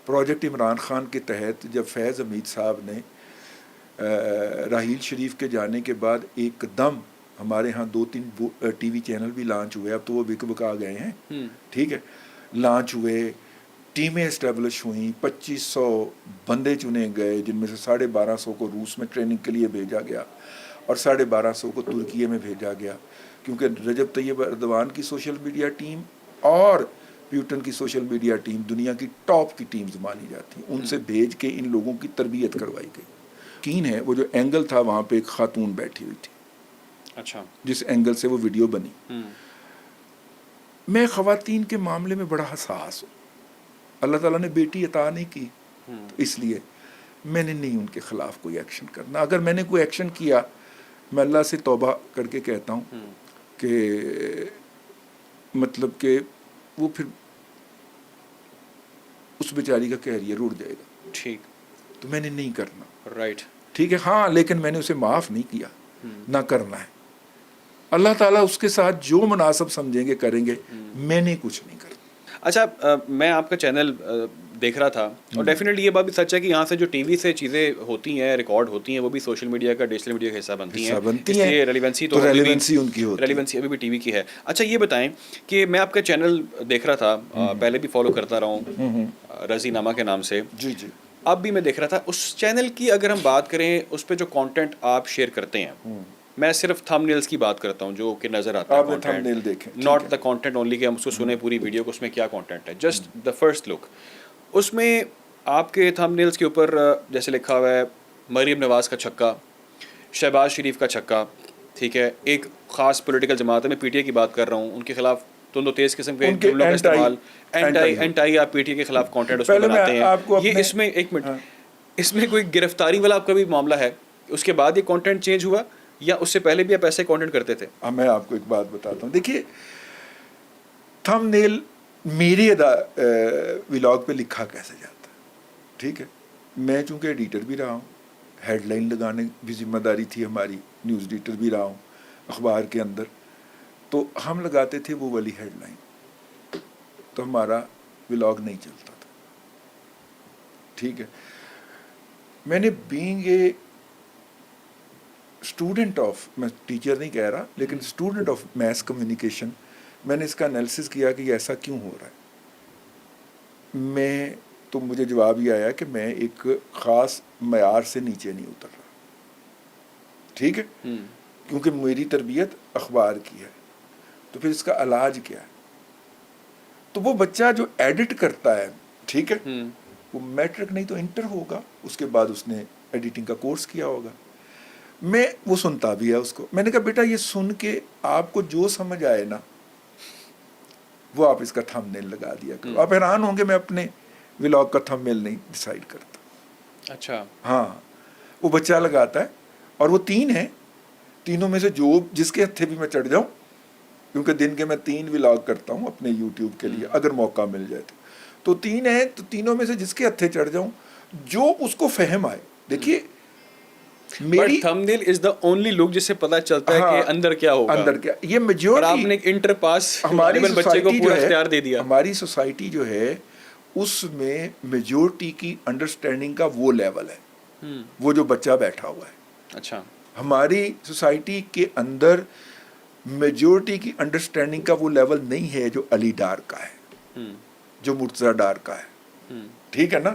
Project Imran Khan کے تحت جب فیض حمید صاحب نے راحیل شریف کے جانے کے بعد ایک دم ہمارے ہاں 2-3 ٹی وی چینل بھی لانچ ہوئے, اب تو وہ بکا گئے ہیں, ٹھیک ہے, لانچ ہوئے, ٹیمیں اسٹیبلش ہوئیں, 2500 بندے چنے گئے جن میں سے 1250 کو روس میں ٹریننگ کے لیے بھیجا گیا اور 1250 کو ترکیے میں بھیجا گیا, کیونکہ رجب طیب اردوان کی سوشل میڈیا ٹیم اور پیوٹن کی سوشل میڈیا ٹیم دنیا کی ٹاپ کی ٹیمز مانی جاتی ہیں, ان سے بھیج کے ان لوگوں کی تربیت کروائی گئی. یقین ہے وہ جو اینگل تھا وہاں پہ ایک خاتون بیٹھی ہوئی تھی, اچھا, جس اینگل سے وہ ویڈیو بنی. میں خواتین کے معاملے میں بڑا حساس ہوں, اللہ تعالیٰ نے بیٹی عطا نہیں کی, تو اس لیے میں نے نہیں ان کے خلاف کوئی ایکشن کرنا. اگر میں نے کوئی ایکشن کیا میں اللہ سے توبہ کر کے کہتا ہوں کہ مطلب کہ وہ پھر اس بیچاری کا کیریئر اڑ جائے گا. ٹھیک, تو میں نے نہیں کرنا. رائٹ, ٹھیک ہے, ہاں, لیکن میں نے اسے معاف نہیں کیا, نہ کرنا ہے. اللہ تعالیٰ اس کے ساتھ جو مناسب سمجھیں گے کریں گے, میں نے کچھ نہیں کرنا. اچھا, میں آپ کا چینل دیکھ رہا تھا اور ڈیفینیٹلی یہ بات بھی سچ ہے کہ یہاں سے جو ٹی وی سے چیزیں ہوتی ہیں, ریکارڈ ہوتی ہیں, وہ بھی سوشل میڈیا کا, ڈیجیٹل میڈیا کا حصہ بنتی ہیں, اس لیے ریلیونسی تو ریلیونسی ان کی ہوتی ہے, ریلیونسی ابھی بھی ٹی وی کی ہے. اچھا یہ بتائیں کہ میں آپ کا چینل دیکھ رہا تھا, پہلے بھی فالو کرتا رہا ہوں رضی نامہ کے نام سے, جی جی, اب بھی میں دیکھ رہا تھا. اس چینل کی اگر ہم بات کریں, اس پہ جو کانٹینٹ آپ شیئر کرتے ہیں, میں صرف تھم نیلز کی بات کرتا ہوں جو کہ نظر آتا ہے, آپ نے تھم نیل دیکھیں, ناٹ دا کانٹینٹ اونلی کہ ہم اس کو سنیں پوری ویڈیو کو, اس میں کیا کانٹینٹ ہے, جسٹ دا فرسٹ لک. اس میں آپ کے تھم نیلز کے اوپر جیسے لکھا ہوا ہے مریم نواز کا چھکا, شہباز شریف کا چھکا, ٹھیک ہے, ایک خاص پولیٹیکل جماعت ہے, میں پی ٹی آئی کی بات کر رہا ہوں, ان کے خلاف تند و تیز قسم کے جملوں کا استعمال, اینٹائی آپ پی ٹی آئی کے خلاف کانٹینٹ اس میں بناتے ہیں. یہ اس میں ایک منٹ, اس میں کوئی گرفتاری والا آپ کا بھی معاملہ ہے, اس کے بعد یہ کانٹینٹ چینج ہوا یا اس سے پہلے بھی آپ ایسے کانٹینٹ کرتے تھے؟ میں آپ کو ایک بات بتاتا ہوں. دیکھیے, تھم نیل میری ولاگ پہ لکھا کیسے جاتا ہے, ٹھیک ہے, میں چونکہ ایڈیٹر بھی رہا ہوں, ہیڈ لائن لگانے بھی ذمہ داری تھی ہماری, نیوز ایڈیٹر بھی رہا ہوں اخبار کے اندر, تو ہم لگاتے تھے وہ والی ہیڈ لائن, تو ہمارا ولاگ نہیں چلتا تھا, ٹھیک ہے. میں نے بینگ اے اسٹوڈنٹ آف, میں ٹیچر نہیں کہہ رہا, لیکن اسٹوڈنٹ آف میس کمیونیکیشن, میں نے اس کا انالیسس کیا کہ یہ ایسا کیوں ہو رہا ہے. میں تو مجھے جواب یہ آیا کہ میں ایک خاص معیار سے نیچے نہیں اتر رہا, ٹھیک ہے, کیونکہ میری تربیت اخبار کی ہے, تو پھر اس کا علاج کیا ہے. تو وہ بچہ جو ایڈٹ کرتا ہے, ٹھیک ہے, وہ میٹرک نہیں تو انٹر ہوگا, اس کے بعد اس نے ایڈیٹنگ کا کورس کیا ہوگا. میں وہ سنتا بھی ہے اس کو, میں نے کہا بیٹا یہ سن کے آپ کو جو سمجھ آئے نا وہ آپ اس کا تھم نیل لگا دیا کرو. آپ حیران ہوں گے میں اپنے ولاگ کا تھم نیل نہیں ڈیسائیڈ کرتا. اچھا, ہاں, وہ بچہ لگاتا ہے, اور وہ 3 ہیں, تینوں میں سے جو جس کے ہتھے بھی میں چڑھ جاؤں, کیونکہ دن کے میں 3 ولاگ کرتا ہوں اپنے یوٹیوب کے لیے اگر موقع مل جائے تو 3 ہیں, تو تینوں میں سے جس کے ہتھے چڑھ جاؤں, جو اس کو فہم آئے. دیکھیے میری تھم نیل از دا اونلی لک جس سے پتہ چلتا ہے کہ اندر کیا ہوگا, اندر کیا. یہ میجورٹی, آپ نے انٹر پاس ہماری بچے کو پورا اختیار دے دیا. ہماری سوسائٹی جو ہے اس میں میجورٹی کی انڈرسٹینڈنگ کا وہ لیول ہے, وہ جو بچہ بیٹھا ہوا ہے. اچھا, ہماری سوسائٹی کے اندر میجورٹی کی انڈرسٹینڈنگ کا وہ لیول نہیں ہے جو علی ڈار کا ہے, جو مرتضیٰ ڈار کا ہے, ٹھیک ہے نا.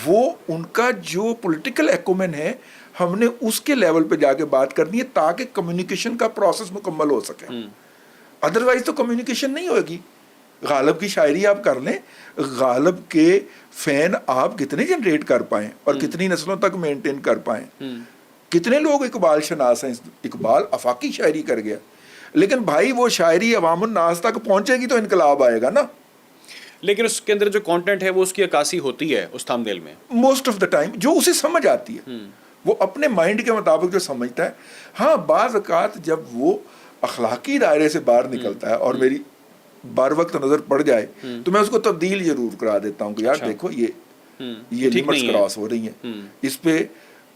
وہ ان کا جو پولیٹیکل ایکومن ہے, ہم نے اس کے لیول پہ جا کے بات کرنی ہے تاکہ کمیونیکیشن کا پروسیس مکمل ہو سکے. ادروائز تو کمیونیکیشن نہیں ہوگی. غالب کی شاعری آپ کر لیں, غالب کے فین آپ کتنے جنریٹ کر پائیں اور کتنی نسلوں تک مینٹین کر پائیں. کتنے لوگ اقبال شناس ہیں, اقبال آفاقی شاعری کر گیا, لیکن بھائی وہ شاعری عوام الناس تک پہنچے گی تو انقلاب آئے گا نا. لیکن اس کے اندر جو کانٹینٹ ہے وہ اس کی عکاسی ہوتی ہے اس تھم نیل میں موسٹ آف دا ٹائم, جو اسے سمجھ آتی ہے, وہ اپنے مائنڈ کے مطابق جو سمجھتا ہے. ہاں, بعض اوقات جب وہ اخلاقی دائرے سے باہر نکلتا ہے اور میری بار وقت نظر پڑ جائے تو میں اس کو تبدیل ضرور کرا دیتا ہوں کہ یار دیکھو یہ لیمٹس کراس ہو رہی ہیں, اس پہ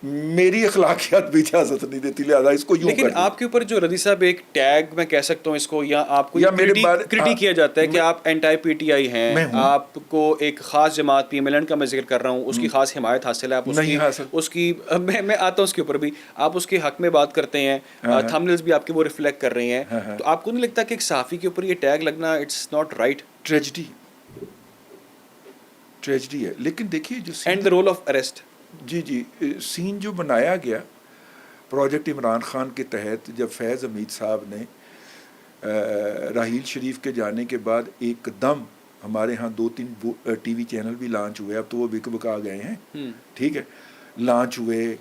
میری اخلاقیات بھی اجازت نہیں دیتی، لہٰذا اس کو یوں لیکن کر دیں۔ آپ کے اوپر جو رضی صاحب ایک ٹیگ میں کہہ سکتا ہوں اس کو، یا آپ کو یا میرے کریٹیک کیا جاتا ہے کہ آپ اینٹائی پی ٹی آئی ہیں، میں ہوں۔ آپ کو ایک خاص جماعت پی ایم ایل این کا میں ذکر کر رہا ہوں، اس کی خاص حمایت حاصل ہے، آپ نہیں حاصل۔ اس کی میں آتا ہوں اس کے اوپر بھی، آپ اس کے حق میں بات کرتے ہیں، تھمبنیلز بھی آپ کے وہ ریفلیکٹ کر رہے ہیں، تو آپ کو نہیں لگتا کہ ایک صحافی کے اوپر یہ ٹیگ لگنا اٹس ناٹ رائٹ؟ ٹریجڈی ہے، لیکن دیکھیے جو and the rule of arrest, جی سین جو بنایا گیا پروجیکٹ عمران خان کے تحت، جب فیض حمید صاحب نے راحیل شریف کے جانے کے بعد ایک دم ہمارے ہاں 2-3 ٹی وی چینل بھی لانچ ہوئے، اب تو وہ بکا گئے ہیں، ٹھیک ہے، لانچ ہوئے،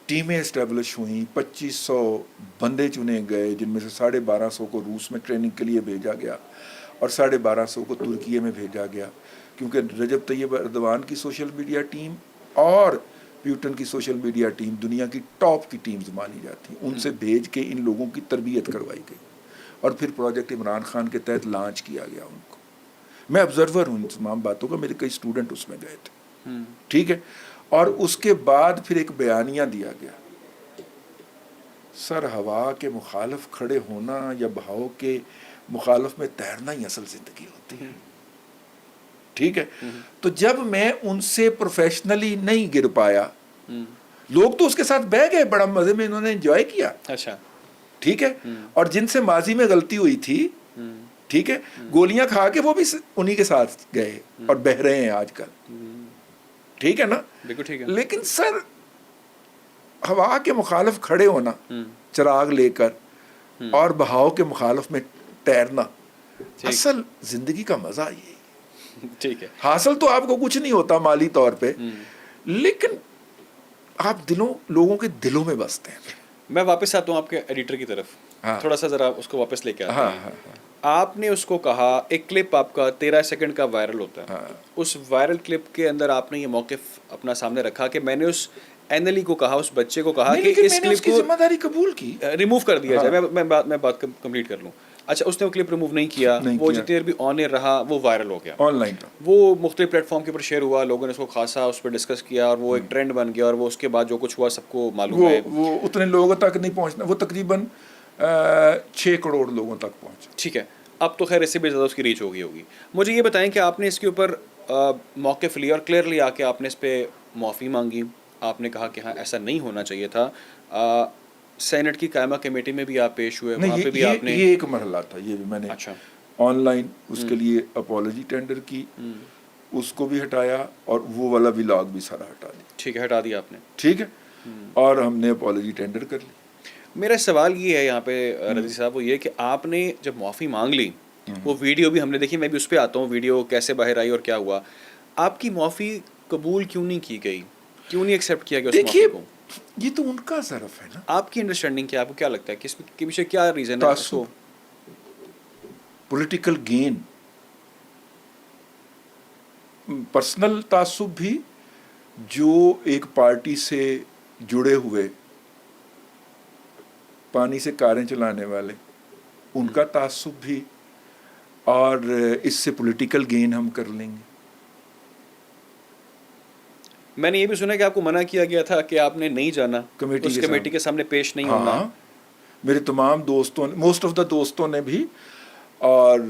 ٹیمیں اسٹیبلش ہوئیں، 2500 بندے چنے گئے، جن میں سے 1250 کو روس میں ٹریننگ کے لیے بھیجا گیا اور 1250 کو ترکیے میں بھیجا گیا، کیونکہ رجب طیب اردوان کی سوشل میڈیا ٹیم اور پیوٹن کی سوشل میڈیا ٹیم دنیا کی ٹاپ کی ٹیمز مانی جاتی ہیں، ان سے بھیج کے ان لوگوں کی تربیت کروائی گئی اور پھر پروجیکٹ عمران خان کے تحت لانچ کیا گیا ان کو۔ میں آبزرور ہوں ان تمام باتوں کا، میرے کئی اسٹوڈنٹ اس میں گئے تھے، ٹھیک ہے، اور اس کے بعد پھر ایک بیانیہ دیا گیا، سر ہوا کے مخالف کھڑے ہونا یا بہاؤ کے مخالف میں تیرنا ہی اصل زندگی ہوتی ہے، ٹھیک ہے۔ تو جب میں ان سے پروفیشنلی نہیں گر پایا، لوگ تو اس کے ساتھ بہ گئے، بڑا مزے میں انہوں نے انجوائے کیا، اچھا ٹھیک ہے، اور جن سے ماضی میں غلطی ہوئی تھی، ٹھیک ہے، گولیاں کھا کے وہ بھی انہی کے ساتھ گئے اور بہ رہے ہیں آج کل، ٹھیک ہے نا، بالکل ٹھیک ہے۔ لیکن سر ہوا کے مخالف کھڑے ہونا چراغ لے کر اور بہاؤ کے مخالف میں تیرنا، اصل زندگی کا مزہ یہی، ٹھیک ہے، حاصل تو آپ کو کچھ نہیں ہوتا مالی طور پہ، لیکن آپ لوگوں کے دلوں میں بستے ہیں۔ میں واپس آتا ہوں آپ کے ایڈیٹر کی طرف، تھوڑا سا ذرا اس کو واپس لے کے آتے ہیں۔ آپ نے اس کو کہا، ایک کلپ آپ کا 13 سیکنڈ کا وائرل ہوتا ہے، اس وائرل کلپ کے اندر آپ نے یہ موقف اپنا سامنے رکھا کہ میں نے اس این ایل ای کو کہا، اس بچے کو کہا کہ اس کلپ کو ذمہ داری قبول کی، ریموو کر دیا جائے۔ میں بات کمپلیٹ کر لوں۔ اچھا، اس نے وہ کلپ ریموو نہیں کیا، وہ جتنی دیر بھی آن ایئر رہا وہ وائرل ہو گیا، آن لائن وہ مختلف پلیٹ فارم کے اوپر شیئر ہوا، لوگوں نے اس کو خاصا اس پہ ڈسکس کیا اور وہ ایک ٹرینڈ بن گیا، اور وہ اس کے بعد جو کچھ ہوا سب کو معلوم ہے۔ وہ اتنے لوگوں تک نہیں پہنچنا، وہ تقریباً 6 کروڑ لوگوں تک پہنچا، ٹھیک ہے، اب تو خیر اس سے بھی زیادہ اس کی ریچ ہو گئی ہوگی۔ مجھے یہ بتائیں کہ آپ نے اس کے اوپر موقف لیا اور کلیئرلی آ کے آپ نے اس پہ معافی مانگی، آپ نے کہا کہ ہاں ایسا نہیں ہونا چاہیے تھا، سینٹ کی قائمہ کمیٹی میں بھی آپ پیش ہوئے، وہاں پہ بھی آپ نے، یہ ایک مرحلہ تھا، یہ بھی میں نے اچھا آن لائن اس کے لیے اپالوجی ٹینڈر کی، اس کو بھی ہٹایا اور وہ والا ولاگ بھی سارا ہٹا دیا، ٹھیک ہے، ہٹا دیا آپ نے، ٹھیک ہے، اور ہم نے اپالوجی ٹینڈر کر لی۔ میرا سوال یہ ہے یہاں پہ رضی صاحب، وہ یہ کہ آپ نے جب معافی مانگ لی، وہ ویڈیو بھی ہم نے دیکھی، میں بھی اس پہ آتا ہوں، ویڈیو کیسے باہر آئی اور کیا ہوا، آپ کی معافی قبول کیوں نہیں کی گئی، کیوں نہیں ایکسیپٹ کیا گیا اس معافی کو؟ یہ تو ان کا ظرف ہے نا، آپ کی انڈرسٹینڈنگ کیا، آپ کو کیا لگتا ہے کہ اس کے پیچھے کیا ریزن ہے؟ اس کو پولیٹیکل گین، پرسنل تعصب بھی، جو ایک پارٹی سے جڑے ہوئے پانی سے کاریں چلانے والے، ان کا تعصب بھی، اور اس سے پولیٹیکل گین ہم کر لیں گے۔ میں نے یہ بھی سنا کہ آپ کو منع کیا گیا تھا کہ آپ نے نہیں جانا اس کمیٹی کے سامنے پیش نہیں ہونا۔ ہاں، میرے تمام دوستوں، موسٹ آف دا دوستوں نے بھی، اور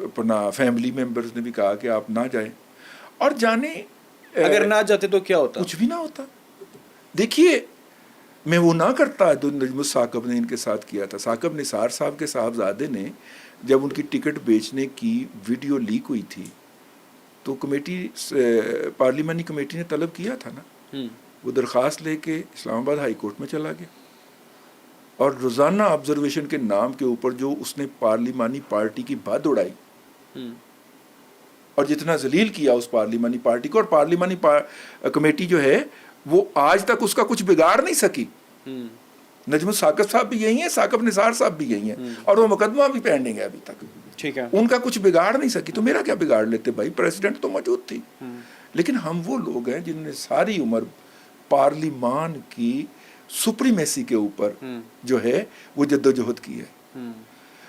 اپنا فیملی ممبرز نے بھی کہا کہ آپ نہ جائیں، اور جانے اگر نہ جاتے تو کیا ہوتا؟ کچھ بھی نہ ہوتا۔ دیکھیے، میں وہ نہ کرتا جو نجم ثاقب نے ان کے ساتھ کیا تھا۔ ثاقب نثار صاحب کے صاحبزادے نے جب ان کی ٹکٹ بیچنے کی ویڈیو لیک ہوئی تھی تو کمیٹی، پارلیمانی کمیٹی نے طلب کیا تھا نا، وہ درخواست لے کے اسلام آباد ہائی کورٹ میں چلا گیا، اور روزانہ آبزرویشن کے نام کے اوپر جو اس نے پارلیمانی پارٹی کی بات اڑائی اور جتنا ذلیل کیا اس پارلیمانی پارٹی کو، اور پارلیمانی کمیٹی جو ہے وہ آج تک اس کا کچھ بگاڑ نہیں سکی۔ نجم ثاقب صاحب بھی یہی ہیں، ثاقب نثار صاحب بھی یہی ہیں، اور وہ مقدمہ بھی پینڈنگ ہے ابھی تک، ٹھیک ہے، ان کا کچھ بگاڑ نہیں سکی، تو میرا کیا بگاڑ لیتے بھائی، پریزیڈنٹ تو موجود تھی۔ لیکن ہم وہ لوگ ہیں جن نے ساری عمر پارلیمان کی سپریمیسی کے اوپر جو ہے وہ جد و جہد کی ہے۔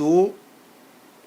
2,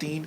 3,